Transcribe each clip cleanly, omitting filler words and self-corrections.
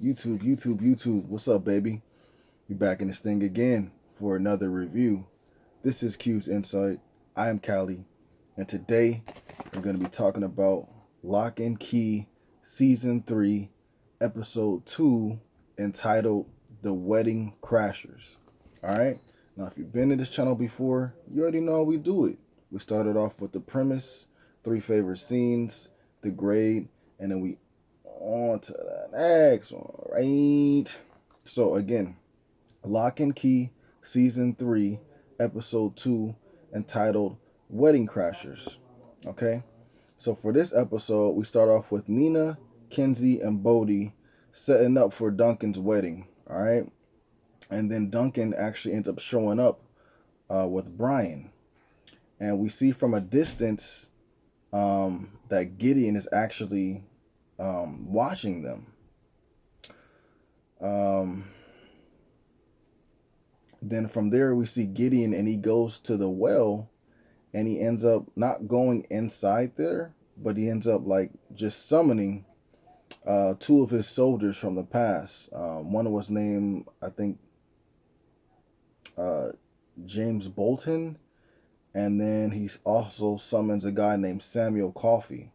YouTube. What's up, baby? We back in this thing again for another review. This is Q's Insight. I am Callie, and today we're going to be talking about Locke Key Season 3, Episode 2, entitled The Wedding Crashers. Alright? Now, if you've been to this channel before, you already know how we do it. We started off with the premise, 3 favorite scenes, the grade, and then we on to the next one, right? So again, Lock and Key Season 3, Episode 2, entitled Wedding Crashers. Okay? So for this episode, we start off with Nina, Kenzie, and Bodie setting up for Duncan's wedding. Alright? And then Duncan actually ends up showing up with Brian. And we see from a distance that Gideon is actually watching them. Then from there we see Gideon, and he goes to the well, and he ends up not going inside there, but he ends up like just summoning 2 of his soldiers from the past. One was named, I think, James Bolton, and then he also summons a guy named Samuel Coffey.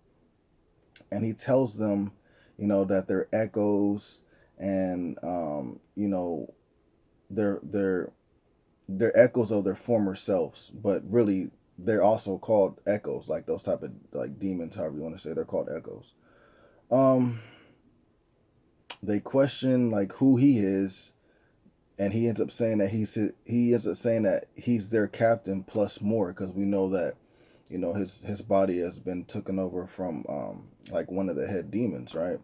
And he tells them, that they're echoes, and they're echoes of their former selves, but really they're also called echoes, like those type of like demons, however you want to say, they're called echoes. They question like who he is, and he ends up saying that he's their captain plus more, because we know that his body has been taken over from like one of the head demons, right?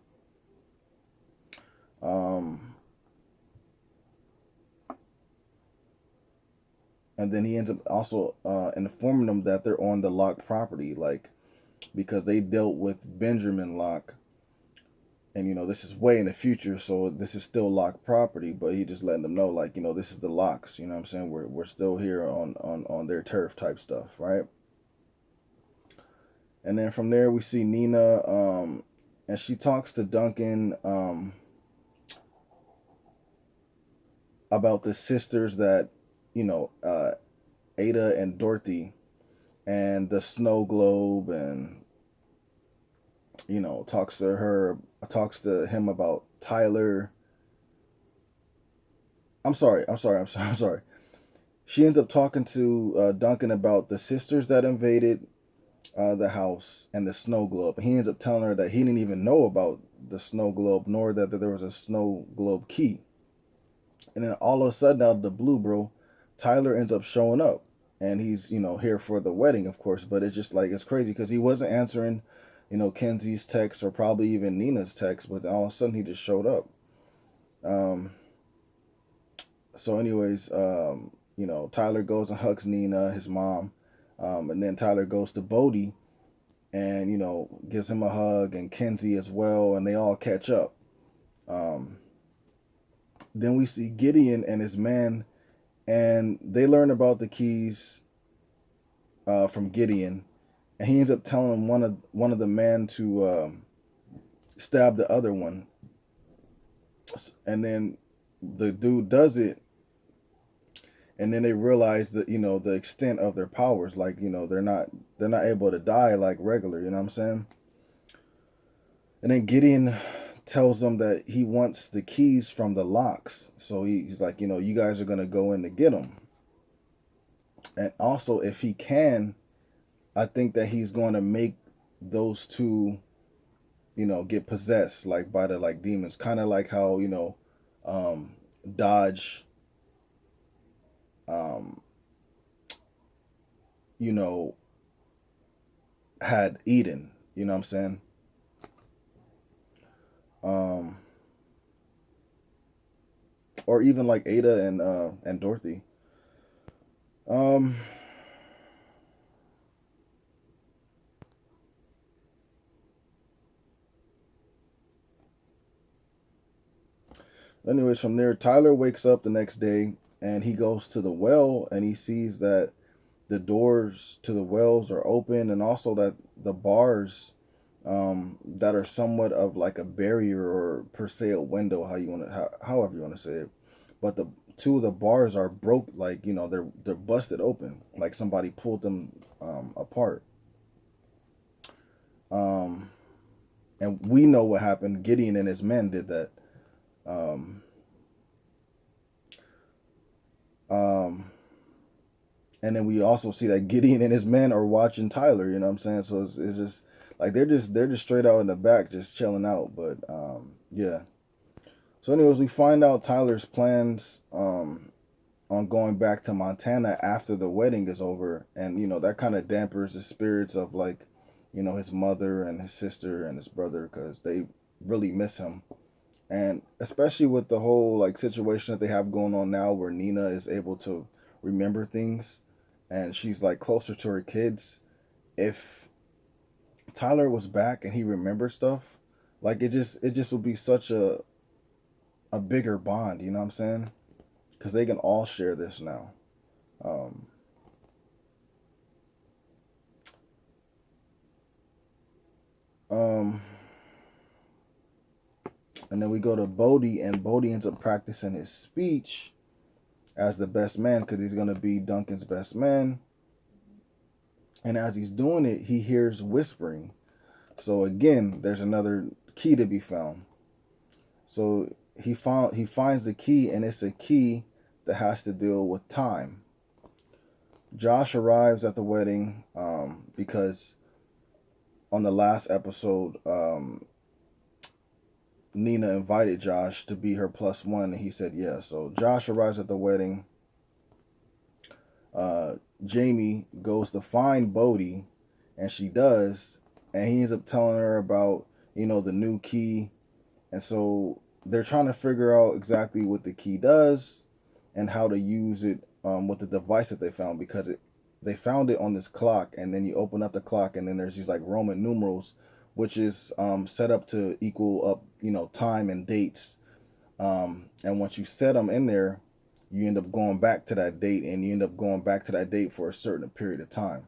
And then he ends up also informing them that they're on the Locke property, like, because they dealt with Benjamin Locke, and this is way in the future, so this is still Locke property, but he just letting them know, like, this is the Locks, what I'm saying? We're still here on their turf type stuff, right? And then from there we see Nina, and she talks to Duncan about the sisters that, Ada and Dorothy, and the snow globe, and talks to him about Tyler. I'm sorry. She ends up talking to Duncan about the sisters that invaded the house and the snow globe. And he ends up telling her that he didn't even know about the snow globe, nor that there was a snow globe key. And then all of a sudden, out of the blue, bro, Tyler ends up showing up. And he's, here for the wedding, of course. But it's just like, it's crazy because he wasn't answering, Kenzie's text, or probably even Nina's text. But all of a sudden, he just showed up. So anyways, Tyler goes and hugs Nina, his mom. And then Tyler goes to Bodie and, gives him a hug, and Kenzie as well. And they all catch up. Then we see Gideon and his men, and they learn about the keys from Gideon, and he ends up telling one of the men to stab the other one, and then the dude does it, and then they realize that the extent of their powers, like they're not able to die like regular, you know what I'm saying? And then Gideon tells them that he wants the keys from the locks. So he's like, you guys are going to go in to get them. And also, if he can, I think that he's going to make those 2, get possessed, like, by the, like, demons. Kind of like how, Dodge, had Eden, you know what I'm saying? Or even like Ada and Dorothy. Anyways, from there, Tyler wakes up the next day, and he goes to the well, and he sees that the doors to the wells are open, and also that the bars that are somewhat of like a barrier or per se a window, however you want to say it. But the two of the bars are broke, like they're busted open, like somebody pulled them apart. Um, and we know what happened. Gideon and his men did that. Um, um, and then we also see that Gideon and his men are watching Tyler. You know what I'm saying? So it's just like they're just straight out in the back, just chilling out. But yeah. So, anyways, we find out Tyler's plans on going back to Montana after the wedding is over, and that kind of dampers the spirits of like, his mother and his sister and his brother because they really miss him, and especially with the whole like situation that they have going on now, where Nina is able to remember things, and she's like closer to her kids. If Tyler was back and he remembered stuff, like it just would be such a bigger bond. You know what I'm saying? Because they can all share this now. Um, um, and then we go to Bodhi, and Bodhi ends up practicing his speech as the best man because he's going to be Duncan's best man. And as he's doing it, he hears whispering. So again, there's another key to be found. So he finds the key, and it's a key that has to deal with time. Josh arrives at the wedding because on the last episode, Nina invited Josh to be her +1, and he said yes. So Josh arrives at the wedding. Jamie goes to find Bodhi, and she does, and he ends up telling her about the new key, and so they're trying to figure out exactly what the key does and how to use it with the device that they found, because they found it on this clock, and then you open up the clock, and then there's these like Roman numerals, which is set up to equal up time and dates, and once you set them in there, you end up going back to that date, and you end up going back to that date for a certain period of time.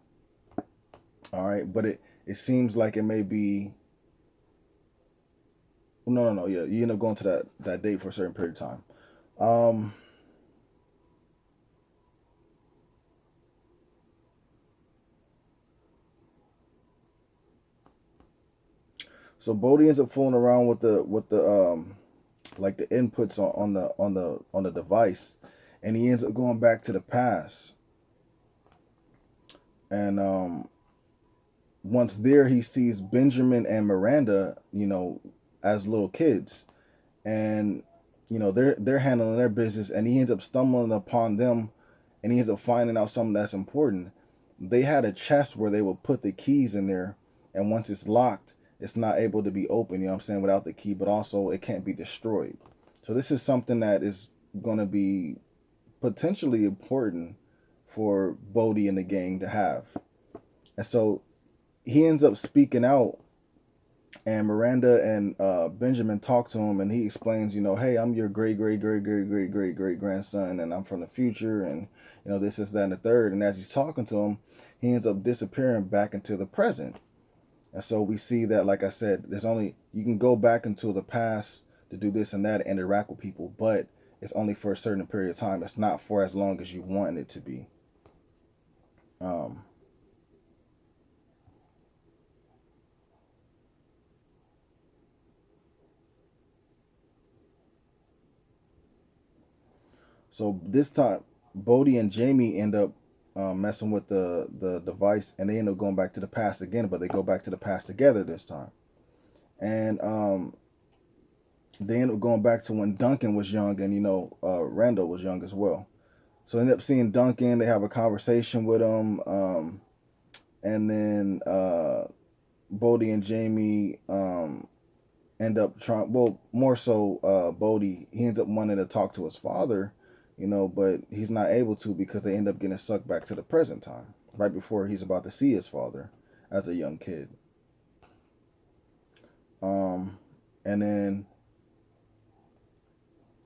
All right, but it seems like it may be no, yeah, you end up going to that date for a certain period of time. Um, so Bodhi ends up fooling around with the like the inputs on the device, and he ends up going back to the past. And once there, he sees Benjamin and Miranda, as little kids, and they're handling their business, and he ends up stumbling upon them, and he ends up finding out something that's important. They had a chest where they would put the keys in there, and once it's locked, it's not able to be opened, you know what I'm saying, without the key, but also it can't be destroyed. So this is something that is going to be potentially important for Bodhi and the gang to have. And so he ends up speaking out, and Miranda and Benjamin talk to him, and he explains, hey, I'm your great great great great great great great grandson, and I'm from the future, and this is that and the third. And as he's talking to him, he ends up disappearing back into the present. And so we see that, like I said, you can go back into the past to do this and that and interact with people, but it's only for a certain period of time. It's not for as long as you want it to be. Um, So this time, Bodhi and Jamie end up messing with the device, and they end up going back to the past again, but they go back to the past together this time. And they end up going back to when Duncan was young, and Randall was young as well. So they end up seeing Duncan. They have a conversation with him, and then Bodhi and Jamie end up trying. Well, more so, Bodhi, he ends up wanting to talk to his father, but he's not able to because they end up getting sucked back to the present time right before he's about to see his father as a young kid. And then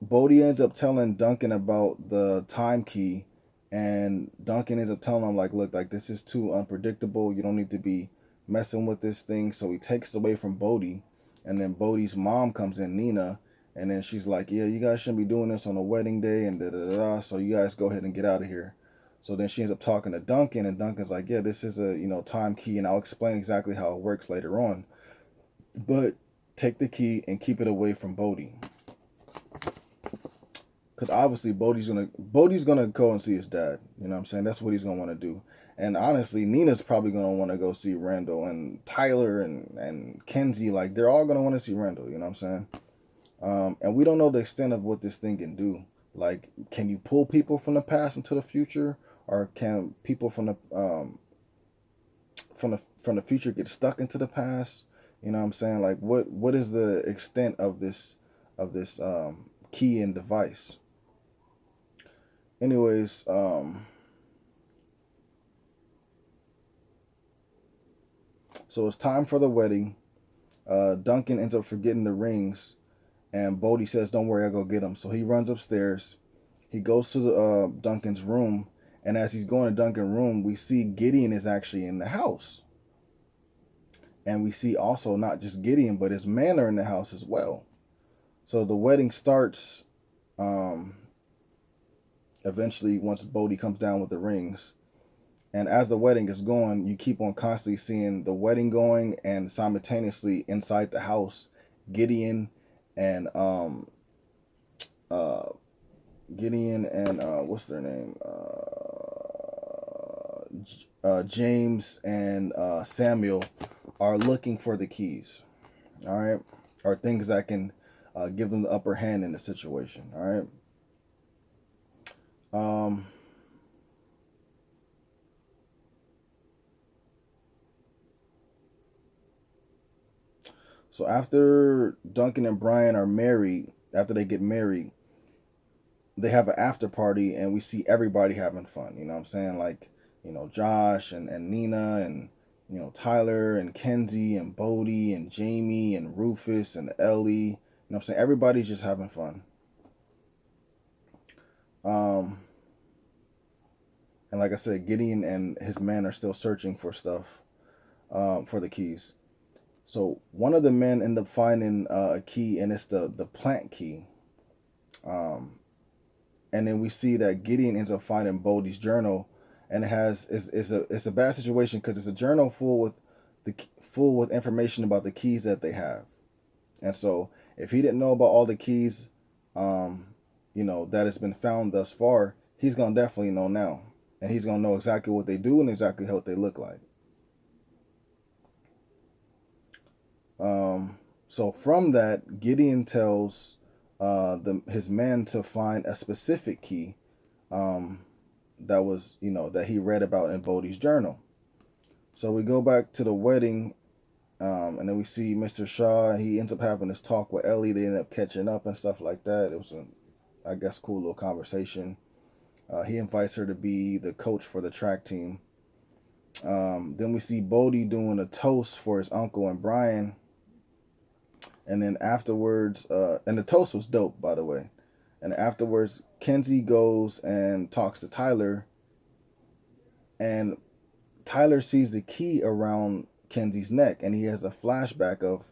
Bodhi ends up telling Duncan about the time key, and Duncan ends up telling him like, look, like this is too unpredictable. You don't need to be messing with this thing. So he takes it away from Bodhi, and then Bodhi's mom comes in, Nina, and then she's like, yeah, you guys shouldn't be doing this on a wedding day, and da-da-da-da, so you guys go ahead and get out of here. So then she ends up talking to Duncan, and Duncan's like, yeah, this is a, time key, and I'll explain exactly how it works later on. But take the key and keep it away from Bodhi. Because obviously Bodhi's gonna go and see his dad. You know what I'm saying? That's what he's gonna want to do. And honestly, Nina's probably gonna want to go see Randall, and Tyler and Kenzie, like they're all gonna want to see Randall. You know what I'm saying? And we don't know the extent of what this thing can do. Like, can you pull people from the past into the future, or can people from the future get stuck into the past? You know what I'm saying? Like, what is the extent of this key and device? Anyways, so it's time for the wedding. Duncan ends up forgetting the rings, and Bodhi says, "Don't worry, I'll go get them." So he runs upstairs. He goes to the Duncan's room, and as he's going to Duncan's room, we see Gideon is actually in the house, and we see also not just Gideon, but his men are in the house as well. So the wedding starts. Eventually, once Bodhi comes down with the rings. And as the wedding is going, you keep on constantly seeing the wedding going, and simultaneously inside the house, Gideon and what's their name? James and Samuel are looking for the keys. All right, or things that can give them the upper hand in the situation. All right. So after Duncan and Brian are married, after they get married, they have an after party, and we see everybody having fun. You know what I'm saying? Like, Josh and Nina and, Tyler and Kenzie and Bodhi and Jamie and Rufus and Ellie. You know what I'm saying? Everybody's just having fun. And like I said, Gideon and his men are still searching for stuff, for the keys. So one of the men end up finding a key, and it's the plant key. And then we see that Gideon ends up finding Bodhi's journal, and it's a bad situation because it's a journal full with information about the keys that they have. And so if he didn't know about all the keys, that has been found thus far, he's gonna definitely know now, and he's gonna know exactly what they do and exactly what they look like. So from that, Gideon tells his men to find a specific key that was, that he read about in Bodhi's journal. So we go back to the wedding, and then we see Mr. Shaw, and he ends up having this talk with Ellie. They end up catching up and stuff like that. It was I guess, cool little conversation. He invites her to be the coach for the track team. Then we see Bodhi doing a toast for his uncle and Brian. And then afterwards, and the toast was dope, by the way. And afterwards, Kenzie goes and talks to Tyler. And Tyler sees the key around Kenzie's neck. And he has a flashback of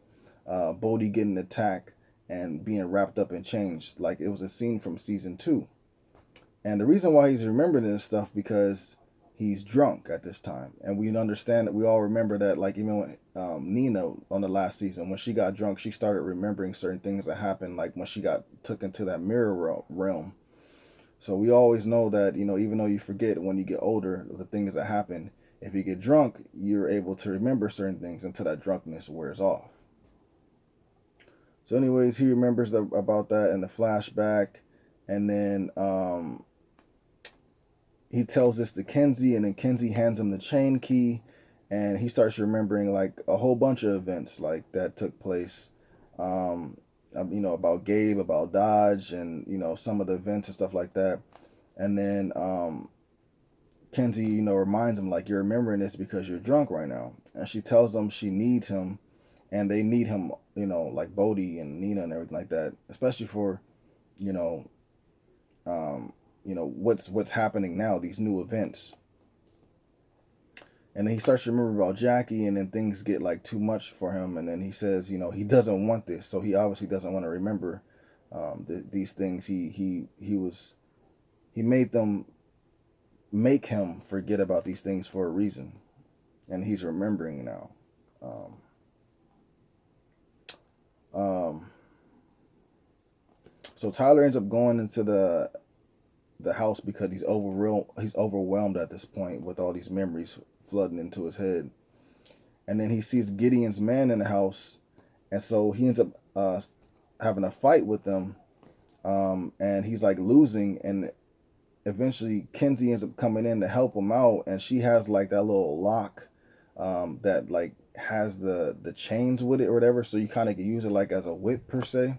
Bodhi getting attacked and being wrapped up in chains. Like it was a scene from season 2. And the reason why he's remembering this stuff because he's drunk at this time, and we understand that we all remember that, like even when Nina on the last season, when she got drunk, she started remembering certain things that happened, like when she got took into that mirror realm. So we always know that, even though you forget when you get older, the things that happen, if you get drunk, you're able to remember certain things until that drunkenness wears off. So anyways, he remembers about that in the flashback, and then he tells this to Kenzie, and then Kenzie hands him the chain key, and he starts remembering like a whole bunch of events like that took place, about Gabe, about Dodge, and some of the events and stuff like that. And then Kenzie, reminds him like, you're remembering this because you're drunk right now, and she tells him she needs him, and they need him, like Bodhi and Nina and everything like that, especially for, what's happening now, these new events. And then he starts to remember about Jackie, and then things get like too much for him. And then he says, he doesn't want this, so he obviously doesn't want to remember these things. He made them make him forget about these things for a reason, and he's remembering now. Um, so Tyler ends up going into the house because he's overwhelmed at this point with all these memories flooding into his head. And then he sees Gideon's man in the house, and so he ends up having a fight with them, and he's like losing, and eventually Kenzie ends up coming in to help him out, and she has like that little lock that like has the chains with it or whatever, so you kind of can use it like as a whip per se.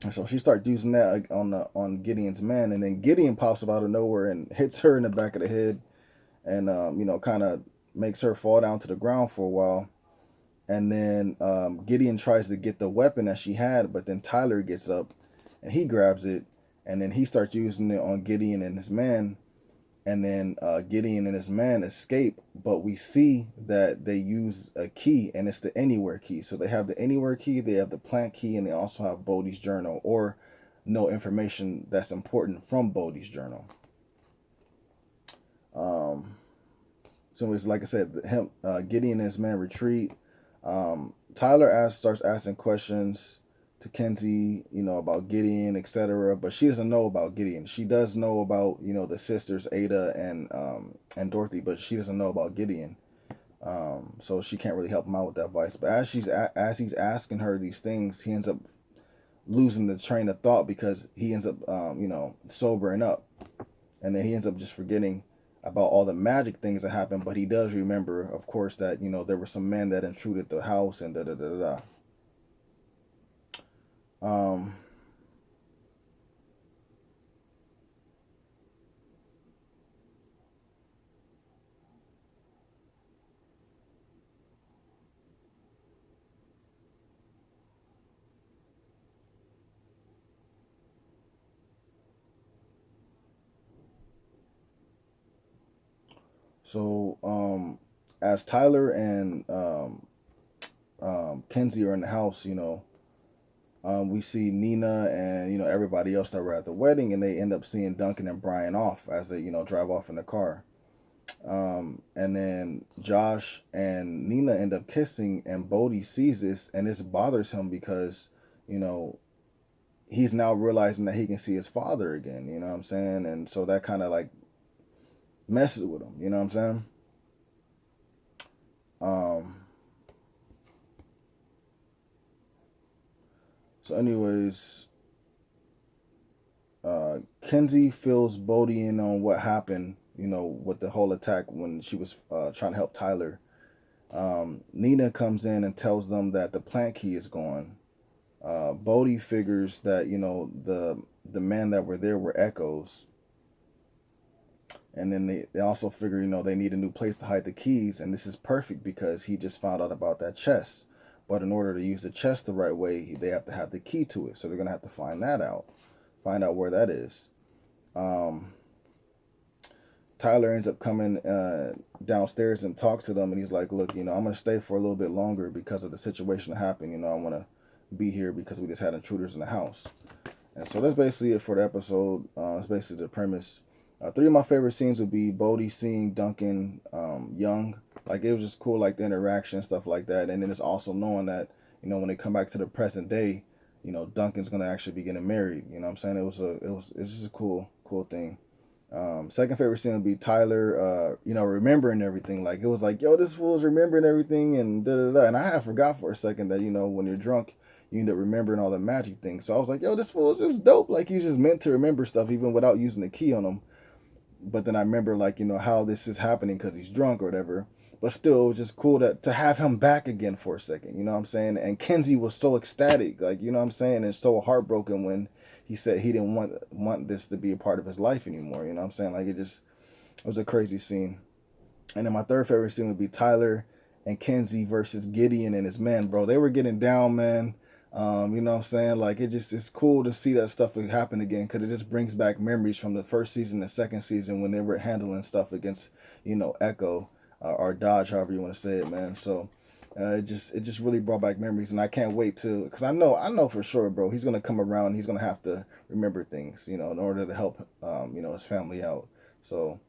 And so she starts using that on Gideon's man, and then Gideon pops up out of nowhere and hits her in the back of the head, and kind of makes her fall down to the ground for a while. And then Gideon tries to get the weapon that she had, but then Tyler gets up and he grabs it, and then he starts using it on Gideon and his man. And then Gideon and his man escape, but we see that they use a key, and it's the anywhere key. So they have the anywhere key, they have the plant key, and they also have Bodhi's journal, or no information that's important from Bodhi's journal. So it's like I said, Gideon and his man retreat. Tyler starts asking questions to Kenzie, about Gideon, etc. But she doesn't know about Gideon. She does know about, the sisters Ada and Dorothy, but she doesn't know about Gideon. So she can't really help him out with that advice. But as he's asking her these things, he ends up losing the train of thought because he ends up, sobering up, and then he ends up just forgetting about all the magic things that happened. But he does remember, of course, that there were some men that intruded the house and da da da da. So as Tyler and Kenzie are in the house, we see Nina and everybody else that were at the wedding, and they end up seeing Duncan and Brian off as they drive off in the car. And then Josh and Nina end up kissing, and Bodhi sees this, and this bothers him because he's now realizing that he can see his father again. You know what I'm saying? And so that kind of like messes with him. You know what I'm saying? So anyways, Kenzie fills Bodhi in on what happened, with the whole attack when she was trying to help Tyler. Nina comes in and tells them that the plant key is gone. Bodhi figures that, the men that were there were echoes. And then they also figure, they need a new place to hide the keys. And this is perfect because he just found out about that chest. But in order to use the chest the right way, they have to have the key to it. So they're going to have to find that out. Find out where that is. Tyler ends up coming downstairs and talks to them. And he's like, look, I'm going to stay for a little bit longer because of the situation that happened. I want to be here because we just had intruders in the house. And so that's basically it for the episode. That's basically the premise. 3 of my favorite scenes would be Bodhi seeing Duncan young. Like, it was just cool, like the interaction, stuff like that. And then it's also knowing that, when they come back to the present day, Duncan's gonna actually be getting married. You know what I'm saying? It's just a cool thing. Second favorite scene would be Tyler, remembering everything. Like, it was like, yo, this fool's remembering everything and da da da. And I had forgot for a second that, when you're drunk, you end up remembering all the magic things. So I was like, yo, this fool is just dope. Like, he's just meant to remember stuff even without using the key on him. But then I remember, like, how this is happening because he's drunk or whatever. But still, it was just cool to have him back again for a second. You know what I'm saying? And Kenzie was so ecstatic, like, you know what I'm saying? And so heartbroken when he said he didn't want this to be a part of his life anymore. You know what I'm saying? Like, it was a crazy scene. And then my third favorite scene would be Tyler and Kenzie versus Gideon and his men, bro. They were getting down, man. You know what I'm saying? Like, it's cool to see that stuff happen again because it just brings back memories from the first season and second season when they were handling stuff against, Echo. or dodge, however you want to say it, man. So it just really brought back memories, and I can't wait to, because I know for sure, bro, he's gonna come around. He's gonna have to remember things, in order to help his family out. So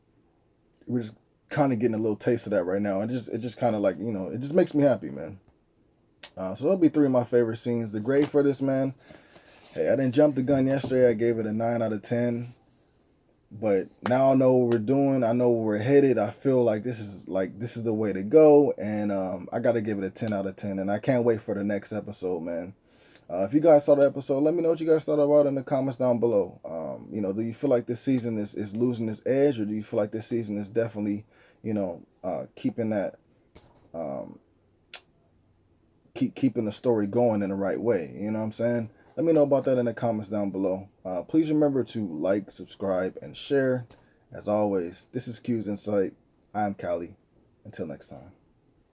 we're just kind of getting a little taste of that right now, and it just kind of like, it just makes me happy, man. So that'll be 3 of my favorite scenes. The grade for this, man. Hey, I didn't jump the gun yesterday. I gave it a 9 out of 10. But now I know what we're doing. I know where we're headed. I feel like this is the way to go, and I got to give it a 10 out of 10. And I can't wait for the next episode, man. If you guys saw the episode, let me know what you guys thought about it in the comments down below. Do you feel like this season is losing its edge, or do you feel like this season is definitely, keeping that, keeping the story going in the right way? You know what I'm saying? Let me know about that in the comments down below. Please remember to like, subscribe, and share. As always, this is Q's Insight. I'm Callie. Until next time.